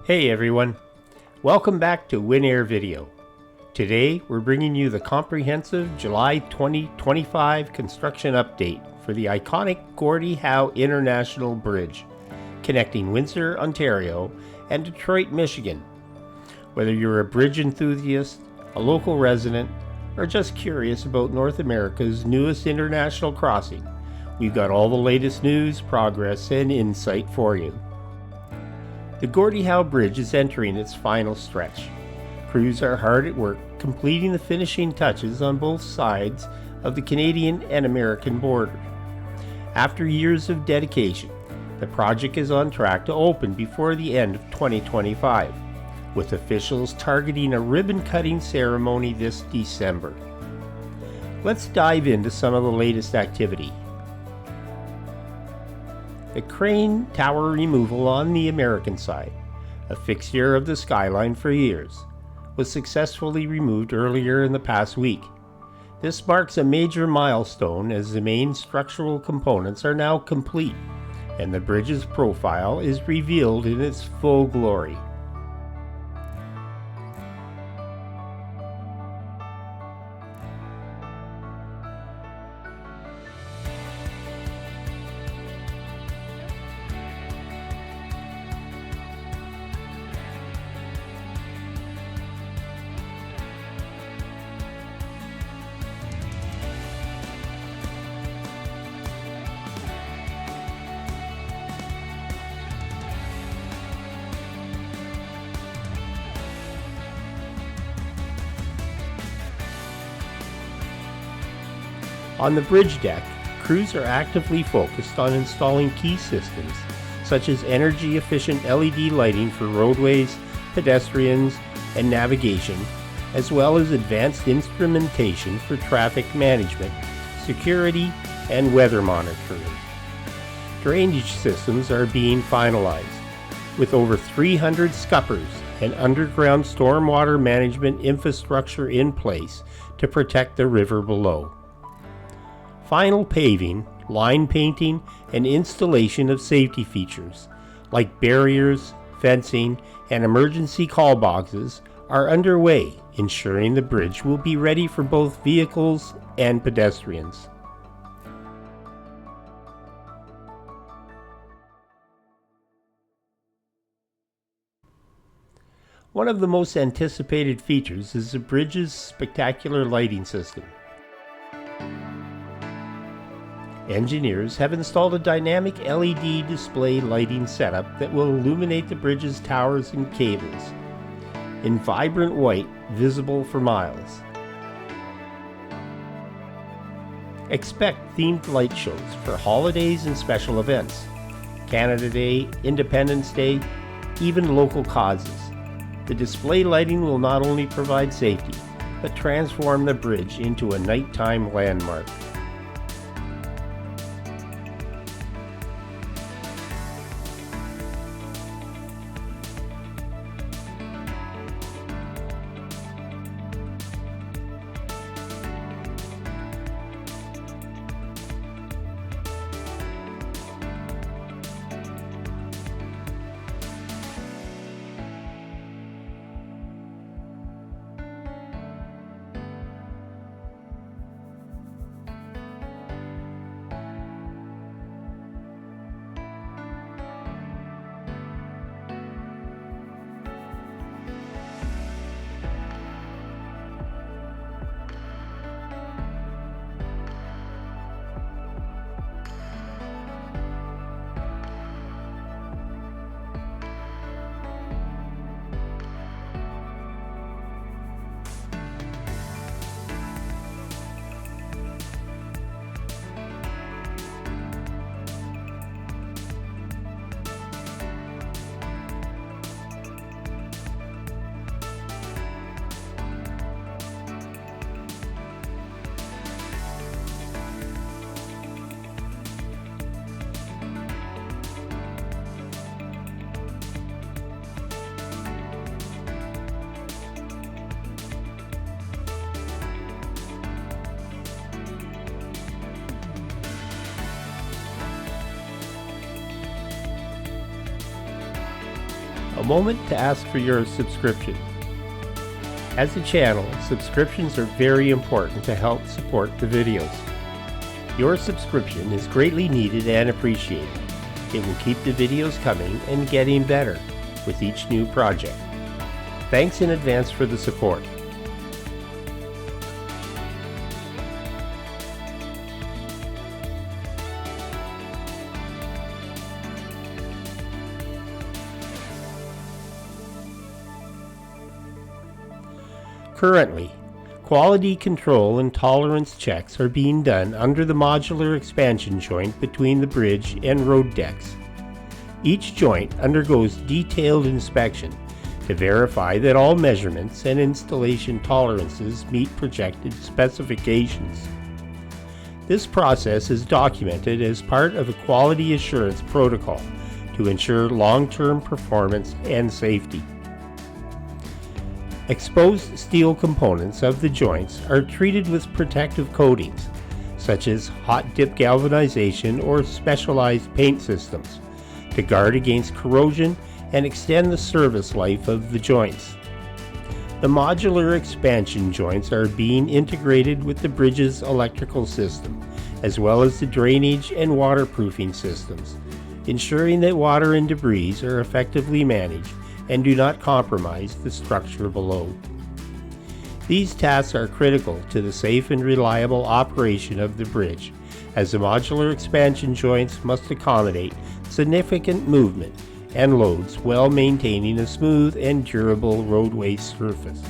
Hey everyone, welcome back to WinAirvideo. Today we're bringing you the comprehensive July 2025 construction update for the iconic Gordie Howe International Bridge, connecting Windsor, Ontario and Detroit, Michigan. Whether you're a bridge enthusiast, a local resident, or just curious about North America's newest international crossing, we've got all the latest news, progress, and insight for you. The Gordie Howe Bridge is entering its final stretch. Crews are hard at work completing the finishing touches on both sides of the Canadian and American border. After years of dedication, the project is on track to open before the end of 2025, with officials targeting a ribbon-cutting ceremony this December. Let's dive into some of the latest activity. The crane tower removal on the American side, a fixture of the skyline for years, was successfully removed earlier in the past week. This marks a major milestone as the main structural components are now complete and the bridge's profile is revealed in its full glory. On the bridge deck, crews are actively focused on installing key systems such as energy-efficient LED lighting for roadways, pedestrians, and navigation, as well as advanced instrumentation for traffic management, security, and weather monitoring. Drainage systems are being finalized, with over 300 scuppers and underground stormwater management infrastructure in place to protect the river below. Final paving, line painting, and installation of safety features like barriers, fencing, and emergency call boxes are underway, ensuring the bridge will be ready for both vehicles and pedestrians. One of the most anticipated features is the bridge's spectacular lighting system. Engineers have installed a dynamic LED display lighting setup that will illuminate the bridge's towers and cables in vibrant white, visible for miles. Expect themed light shows for holidays and special events, Canada Day, Independence Day, even local causes. The display lighting will not only provide safety, but transform the bridge into a nighttime landmark. a moment to ask for your subscription. As a channel, subscriptions are very important to help support the videos. Your subscription is greatly needed and appreciated. It will keep the videos coming and getting better with each new project. Thanks in advance for the support. Currently, quality control and tolerance checks are being done under the modular expansion joint between the bridge and road decks. Each joint undergoes detailed inspection to verify that all measurements and installation tolerances meet projected specifications. This process is documented as part of a quality assurance protocol to ensure long-term performance and safety. Exposed steel components of the joints are treated with protective coatings, such as hot dip galvanization or specialized paint systems, to guard against corrosion and extend the service life of the joints. The modular expansion joints are being integrated with the bridge's electrical system, as well as the drainage and waterproofing systems, ensuring that water and debris are effectively managed and do not compromise the structure below. These tasks are critical to the safe and reliable operation of the bridge, as the modular expansion joints must accommodate significant movement and loads while maintaining a smooth and durable roadway surface.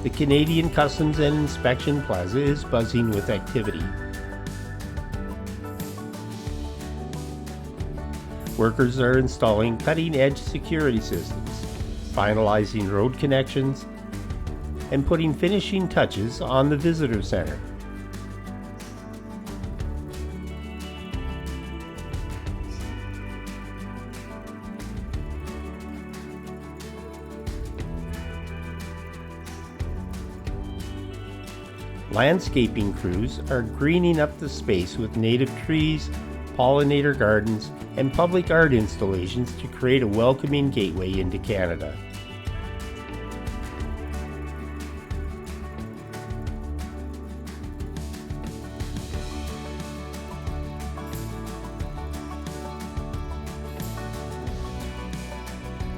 The Canadian Customs and Inspection Plaza is buzzing with activity. Workers are installing cutting-edge security systems, finalizing road connections, and putting finishing touches on the visitor center. Landscaping crews are greening up the space with native trees, pollinator gardens, and public art installations to create a welcoming gateway into Canada.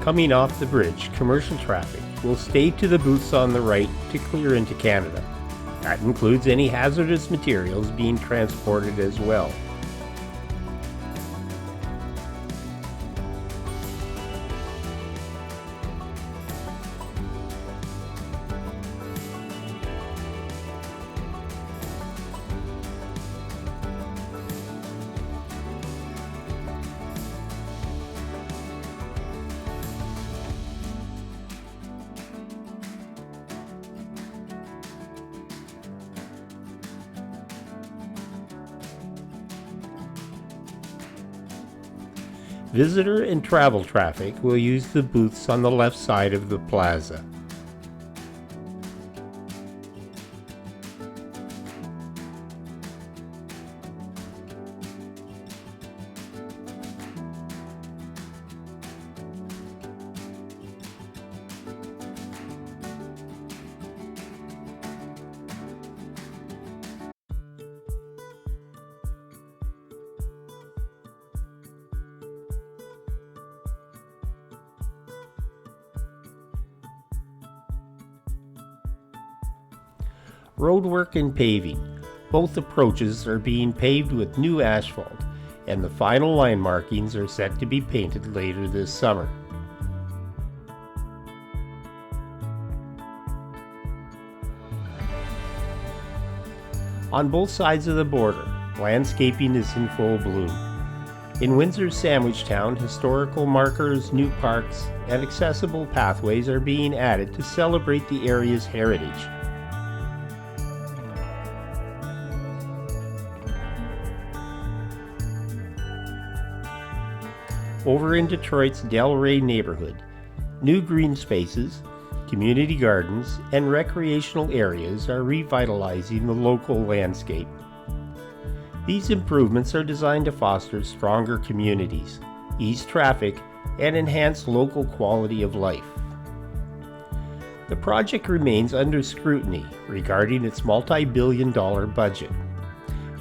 Coming off the bridge, commercial traffic will stay to the booths on the right to clear into Canada. That includes any hazardous materials being transported as well. Visitor and travel traffic will use the booths on the left side of the plaza. Roadwork and paving. Both approaches are being paved with new asphalt, and the final line markings are set to be painted later this summer. On both sides of the border, landscaping is in full bloom. In Windsor's Sandwich Town, historical markers, new parks, and accessible pathways are being added to celebrate the area's heritage. Over in Detroit's Delray neighborhood, new green spaces, community gardens, and recreational areas are revitalizing the local landscape. These improvements are designed to foster stronger communities, ease traffic, and enhance local quality of life. The project remains under scrutiny regarding its multi-billion-dollar budget.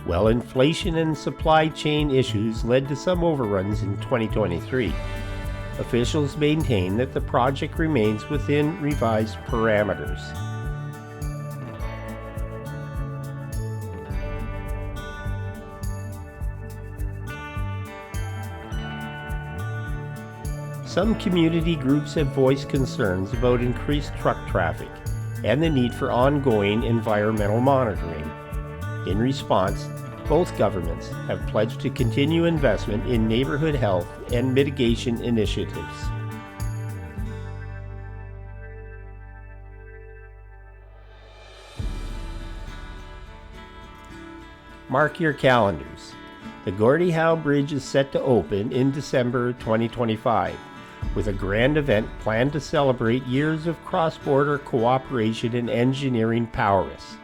While inflation and supply chain issues led to some overruns in 2023, officials maintain that the project remains within revised parameters. Some community groups have voiced concerns about increased truck traffic and the need for ongoing environmental monitoring. In response, both governments have pledged to continue investment in neighborhood health and mitigation initiatives. Mark your calendars. The Gordie Howe Bridge is set to open in December 2025, with a grand event planned to celebrate years of cross-border cooperation and engineering prowess.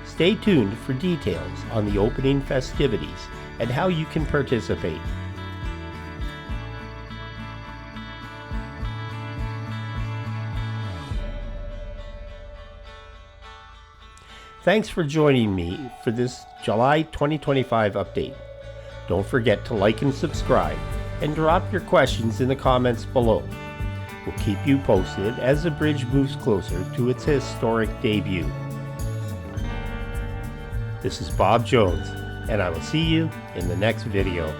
Stay tuned for details on the opening festivities and how you can participate. Thanks for joining me for this July 2025 update. Don't forget to like and subscribe, and drop your questions in the comments below. We'll keep you posted as the bridge moves closer to its historic debut. This is Bob Jones, and I will see you in the next video.